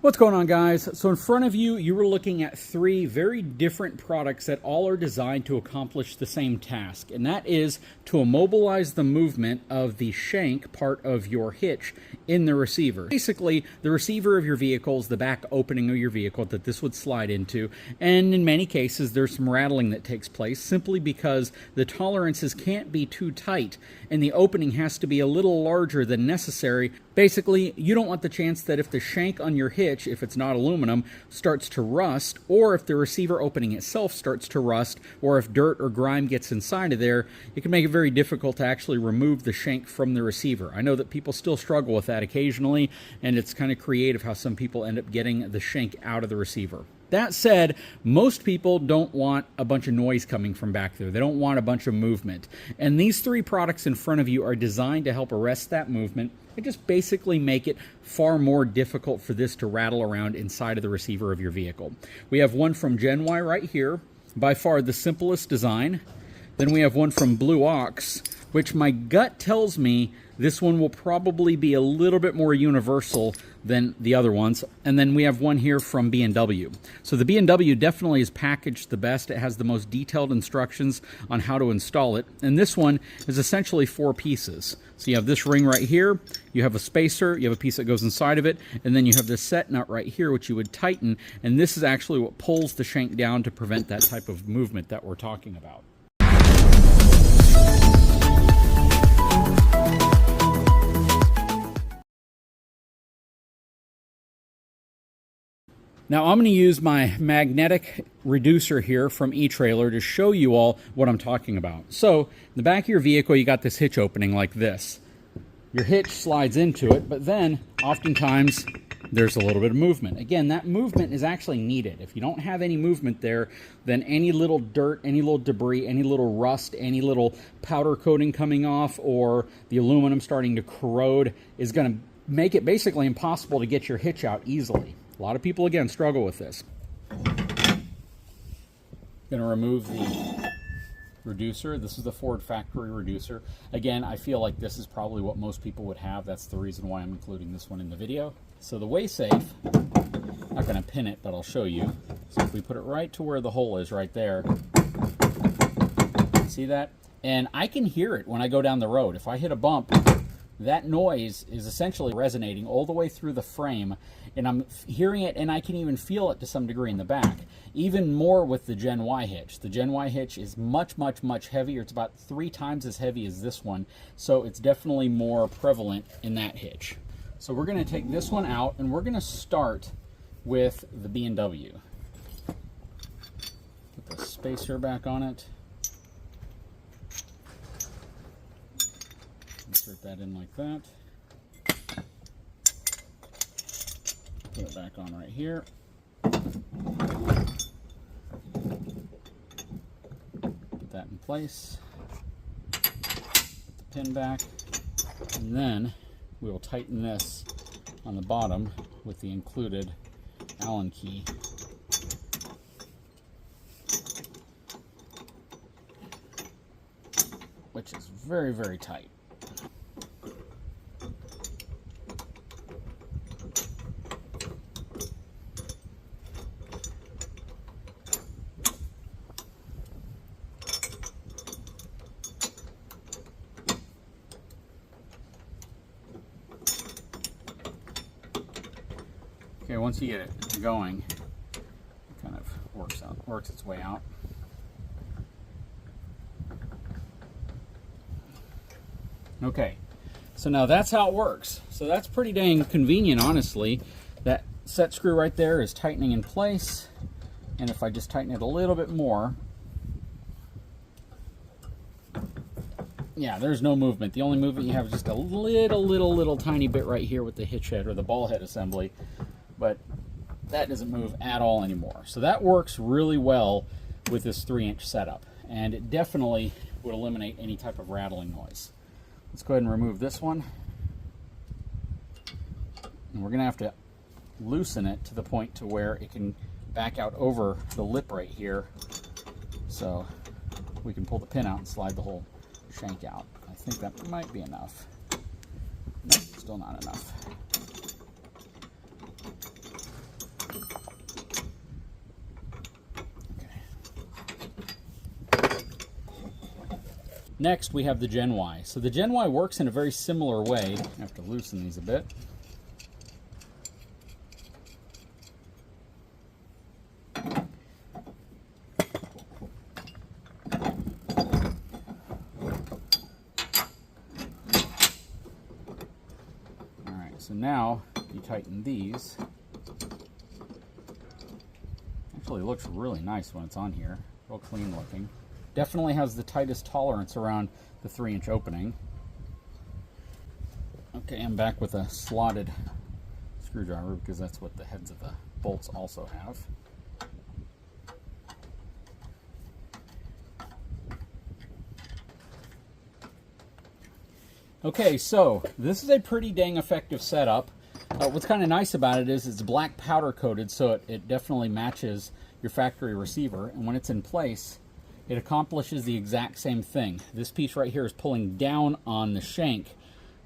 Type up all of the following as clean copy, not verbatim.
What's going on, guys? So in front of you, you were looking at three very different products that all are designed to accomplish the same task, and that is to immobilize the movement of the shank part of your hitch in the receiver. Basically, the receiver of your vehicle is the back opening of your vehicle that this would slide into, and in many cases, there's some rattling that takes place simply because the tolerances can't be too tight, and the opening has to be a little larger than necessary. Basically, you don't want the chance that if the shank on your hitch, if it's not aluminum, starts to rust, or if the receiver opening itself starts to rust, or if dirt or grime gets inside of there, it can make it very difficult to actually remove the shank from the receiver. I know that people still struggle with that occasionally, and it's kind of creative how some people end up getting the shank out of the receiver. That said, most people don't want a bunch of noise coming from back there. They don't want a bunch of movement. And these three products in front of you are designed to help arrest that movement and just basically make it far more difficult for this to rattle around inside of the receiver of your vehicle. We have one from GENY right here, by far the simplest design. Then we have one from BlueOx, which my gut tells me this one will probably be a little bit more universal than the other ones. And then we have one here from B&W. So the B&W definitely is packaged the best. It has the most detailed instructions on how to install it. And this one is essentially 4 pieces. So you have this ring right here, you have a spacer, you have a piece that goes inside of it, and then you have this set nut right here, which you would tighten. And this is actually what pulls the shank down to prevent that type of movement that we're talking about. Now I'm going to use my magnetic reducer here from eTrailer to show you all what I'm talking about. So in the back of your vehicle, you got this hitch opening like this. Your hitch slides into it, but then oftentimes there's a little bit of movement. Again, that movement is actually needed. If you don't have any movement there, then any little dirt, any little debris, any little rust, any little powder coating coming off, or the aluminum starting to corrode is going to make it basically impossible to get your hitch out easily. A lot of people, again, struggle with this. Going to remove the reducer. This is the Ford factory reducer. Again, I feel like this is probably what most people would have. That's the reason why I'm including this one in the video. So the way safe, I'm not going to pin it, but I'll show you. So if we put it right to where the hole is right there, see that? And I can hear it when I go down the road. If I hit a bump, that noise is essentially resonating all the way through the frame, and I'm hearing it, and I can even feel it to some degree in the back. Even more with the GENY hitch. The GENY hitch is much, much, much heavier. It's about 3 times as heavy as this one, so it's definitely more prevalent in that hitch. So we're going to take this one out, and we're going to start with the B&W. Put the spacer back on it. Insert that in like that. Put it back on right here. Put that in place. Put the pin back. And then we will tighten this on the bottom with the included Allen key. Which is very, very tight. Okay, once you get it going, it kind of works its way out. Okay, so now that's how it works. So that's pretty dang convenient, honestly. That set screw right there is tightening in place, and if I just tighten it a little bit more, yeah, there's no movement. The only movement you have is just a little tiny bit right here with the hitch head or the ball head assembly. But that doesn't move at all anymore. So that works really well with this 3-inch setup, and it definitely would eliminate any type of rattling noise. Let's go ahead and remove this one. And we're going to have to loosen it to the point to where it can back out over the lip right here. So we can pull the pin out and slide the whole shank out. I think that might be enough. No, still not enough. Next, we have the GENY. So the GENY works in a very similar way. I have to loosen these a bit. So now you tighten these. Actually looks really nice when it's on here. Real clean looking. Definitely has the tightest tolerance around the 3-inch opening. Okay, I'm back with a slotted screwdriver because that's what the heads of the bolts also have. Okay, so this is a pretty dang effective setup. What's kind of nice about it is it's black powder coated, so it definitely matches your factory receiver. And when it's in place, it accomplishes the exact same thing. This piece right here is pulling down on the shank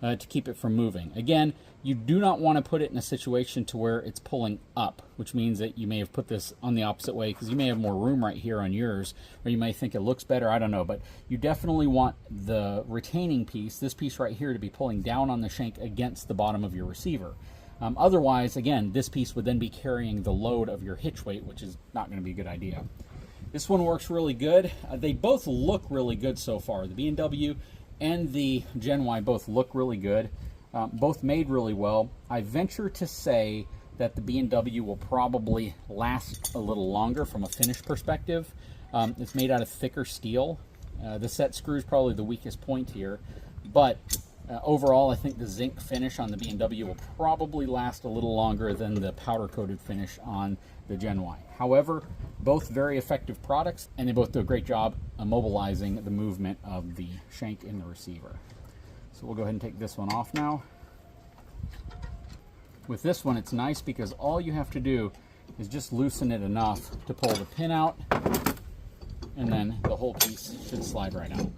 to keep it from moving. Again, you do not want to put it in a situation to where it's pulling up, which means that you may have put this on the opposite way because you may have more room right here on yours, or you may think it looks better, I don't know, but you definitely want the retaining piece, this piece right here, to be pulling down on the shank against the bottom of your receiver. Otherwise, again, this piece would then be carrying the load of your hitch weight, which is not going to be a good idea. This one works really good. They both look really good so far. The B&W and the GENY both look really good. Both made really well. I venture to say that the B&W will probably last a little longer from a finish perspective. It's made out of thicker steel. The set screw is probably the weakest point here, but overall I think the zinc finish on the B&W will probably last a little longer than the powder coated finish on the GENY. However, both very effective products, and they both do a great job immobilizing the movement of the shank in the receiver. So we'll go ahead and take this one off now. With this one, it's nice because all you have to do is just loosen it enough to pull the pin out, and then the whole piece should slide right out.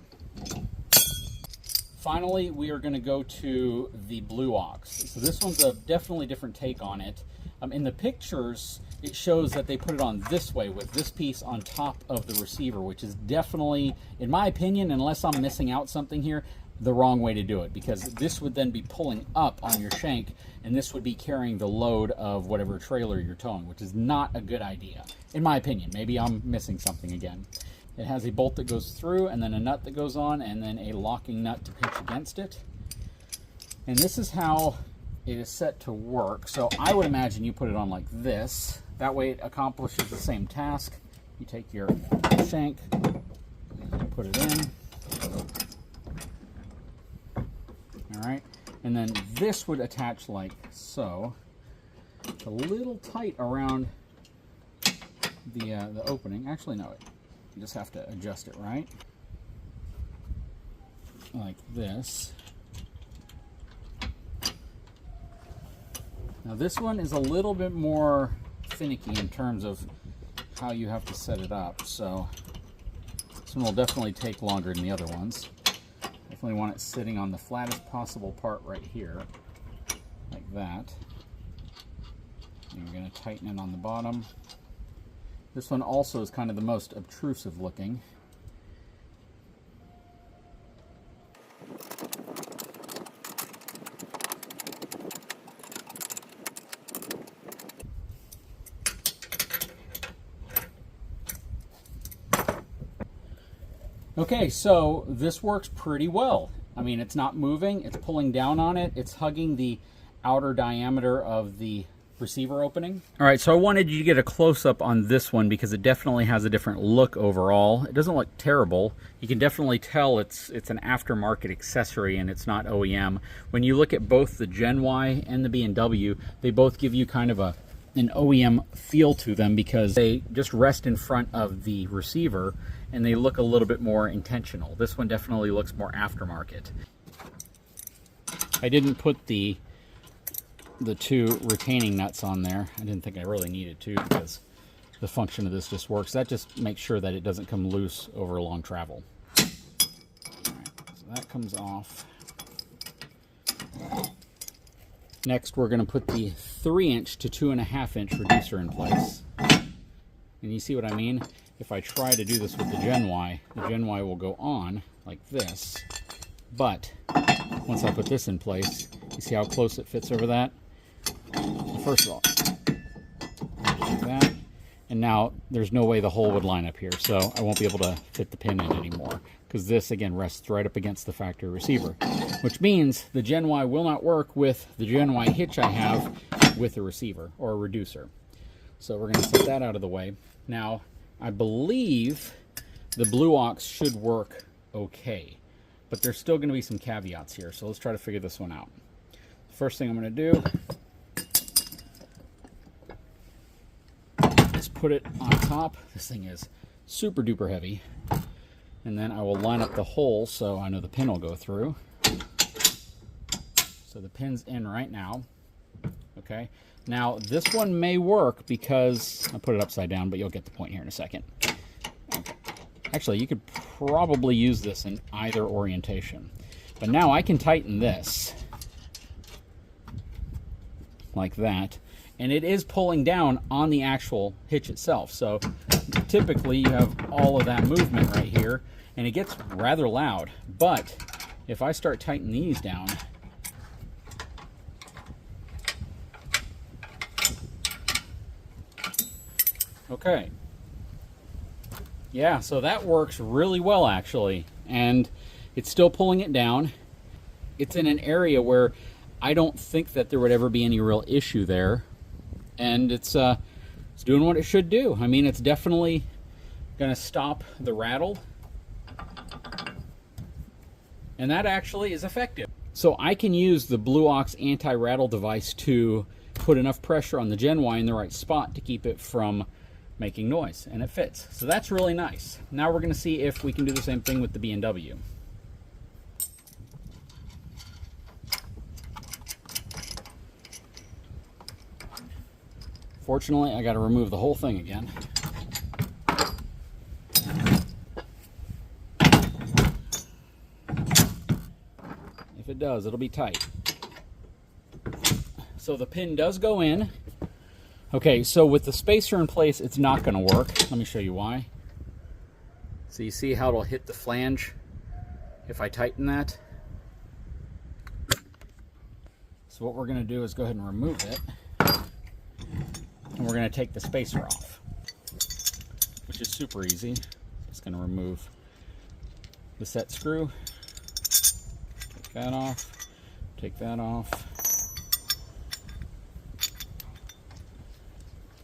Finally, we are going to go to the BlueOx. So this one's a definitely different take on it. In the pictures, it shows that they put it on this way with this piece on top of the receiver, which is definitely, in my opinion, unless I'm missing out something here, the wrong way to do it, because this would then be pulling up on your shank and this would be carrying the load of whatever trailer you're towing, which is not a good idea, in my opinion. Maybe I'm missing something again. It has a bolt that goes through and then a nut that goes on and then a locking nut to pinch against it. And this is how it is set to work. So I would imagine you put it on like this. That way it accomplishes the same task. You take your shank, put it in. All right, and then this would attach like so. It's a little tight around the opening. Actually, no, you just have to adjust it right, like this. Now this one is a little bit more finicky in terms of how you have to set it up, so this one will definitely take longer than the other ones. Definitely want it sitting on the flattest possible part right here, like that. And you're going to tighten it on the bottom. This one also is kind of the most obtrusive looking. Okay, so this works pretty well. I mean, it's not moving, it's pulling down on it, it's hugging the outer diameter of the receiver opening. All right, so I wanted you to get a close-up on this one because it definitely has a different look overall. It doesn't look terrible. You can definitely tell it's an aftermarket accessory and it's not OEM. When you look at both the GENY and the B&W, they both give you kind of an OEM feel to them because they just rest in front of the receiver and they look a little bit more intentional. This one definitely looks more aftermarket. I didn't put the two retaining nuts on there. I didn't think I really needed to because the function of this just works. That just makes sure that it doesn't come loose over long travel. All right, so that comes off. Next, we're going to put the 3-inch to 2.5-inch reducer in place. And you see what I mean? if I try to do this with the GENY will go on like this. But once I put this in place, you see how close it fits over that? First of all, like that. And now there's no way the hole would line up here, so I won't be able to fit the pin in anymore, because this, again, rests right up against the factory receiver, which means the GENY will not work with the GENY hitch I have with a receiver or a reducer. So we're going to set that out of the way. Now, I believe the BlueOx should work okay, but there's still going to be some caveats here, so let's try to figure this one out. First thing I'm going to do is put it on top. This thing is super duper heavy. And then I will line up the hole so I know the pin will go through. So the pin's in right now. Okay. Now this one may work because I put it upside down, but you'll get the point here in a second. Okay. Actually, you could probably use this in either orientation. But now I can tighten this like that. And it is pulling down on the actual hitch itself. So typically you have all of that movement right here, and it gets rather loud. But if I start tightening these down, okay. Yeah, so that works really well actually. And it's still pulling it down. It's in an area where I don't think that there would ever be any real issue there. And it's doing what it should do. I mean, it's definitely going to stop the rattle. And that actually is effective. So I can use the BlueOx anti-rattle device to put enough pressure on the GENY in the right spot to keep it from making noise, and it fits. So that's really nice. Now we're going to see if we can do the same thing with the B&W. Fortunately, I got to remove the whole thing again. If it does, it'll be tight. So the pin does go in. Okay, so with the spacer in place, it's not going to work. Let me show you why. So you see how it'll hit the flange if I tighten that? So what we're going to do is go ahead and remove it. And we're going to take the spacer off, which is super easy. Just going to remove the set screw. Take that off. Take that off.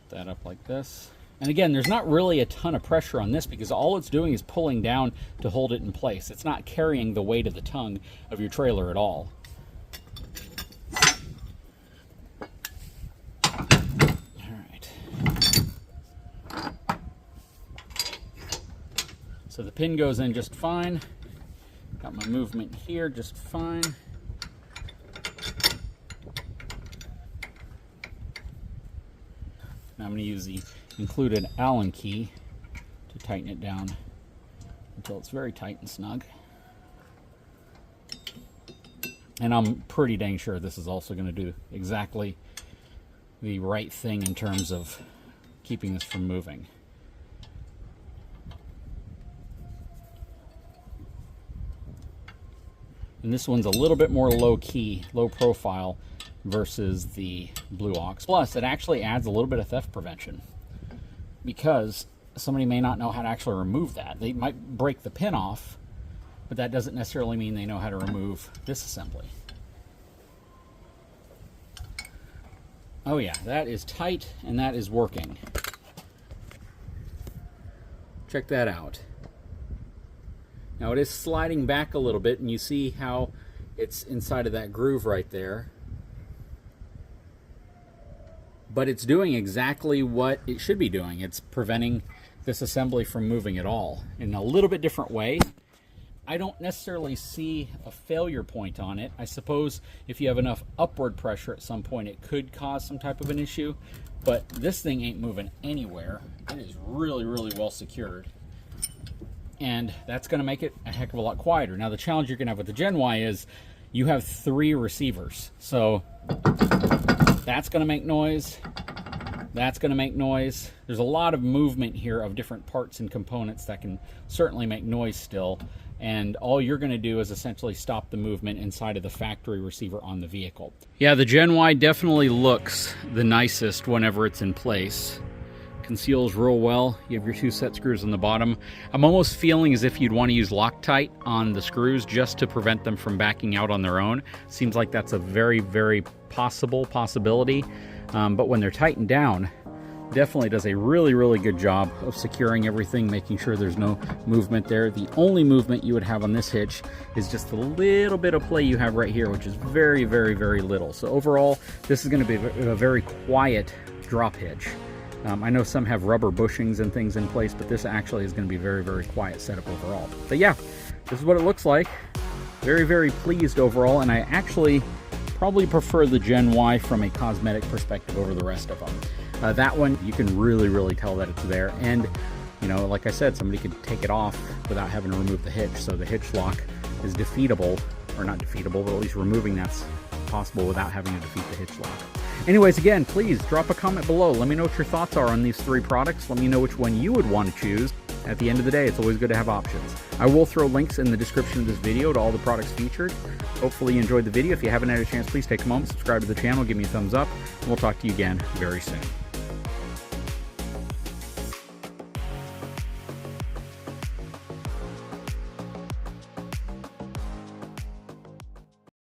Put that up like this. And again, there's not really a ton of pressure on this because all it's doing is pulling down to hold it in place. It's not carrying the weight of the tongue of your trailer at all. So the pin goes in just fine. Got my movement here just fine. Now I'm going to use the included Allen key to tighten it down until it's very tight and snug. And I'm pretty dang sure this is also going to do exactly the right thing in terms of keeping this from moving. And this one's a little bit more low-key, low-profile versus the BlueOx. Plus, it actually adds a little bit of theft prevention because somebody may not know how to actually remove that. They might break the pin off, but that doesn't necessarily mean they know how to remove this assembly. Oh yeah, that is tight and that is working. Check that out. Now it is sliding back a little bit, and you see how it's inside of that groove right there. But it's doing exactly what it should be doing. It's preventing this assembly from moving at all in a little bit different way. I don't necessarily see a failure point on it. I suppose if you have enough upward pressure at some point, it could cause some type of an issue. But this thing ain't moving anywhere. It is really, really well secured. And that's going to make it a heck of a lot quieter. Now the challenge you're going to have with the GENY is you have 3 receivers. So that's going to make noise. That's going to make noise. There's a lot of movement here of different parts and components that can certainly make noise still. And all you're going to do is essentially stop the movement inside of the factory receiver on the vehicle. Yeah, the GENY definitely looks the nicest whenever it's in place. Conceals real well. You have your 2 set screws on the bottom. I'm almost feeling as if you'd want to use Loctite on the screws just to prevent them from backing out on their own. Seems like that's a very, very possibility. But when they're tightened down, definitely does a really, really good job of securing everything, making sure there's no movement there. The only movement you would have on this hitch is just a little bit of play you have right here, which is very, very, very little. So overall, this is going to be a very quiet drop hitch. I know some have rubber bushings and things in place, but this actually is going to be very, very quiet setup overall. But yeah, this is what it looks like. Very, very pleased overall, and I actually probably prefer the GENY from a cosmetic perspective over the rest of them. That one, you can really, really tell that it's there. And, you know, like I said, somebody could take it off without having to remove the hitch. So the hitch lock is defeatable, or not defeatable, but at least removing that's possible without having to defeat the hitch lock. Anyways, again, please drop a comment below. Let me know what your thoughts are on these 3 products. Let me know which one you would want to choose. At the end of the day, it's always good to have options. I will throw links in the description of this video to all the products featured. Hopefully you enjoyed the video. If you haven't had a chance, please take a moment, subscribe to the channel, give me a thumbs up, and we'll talk to you again very soon.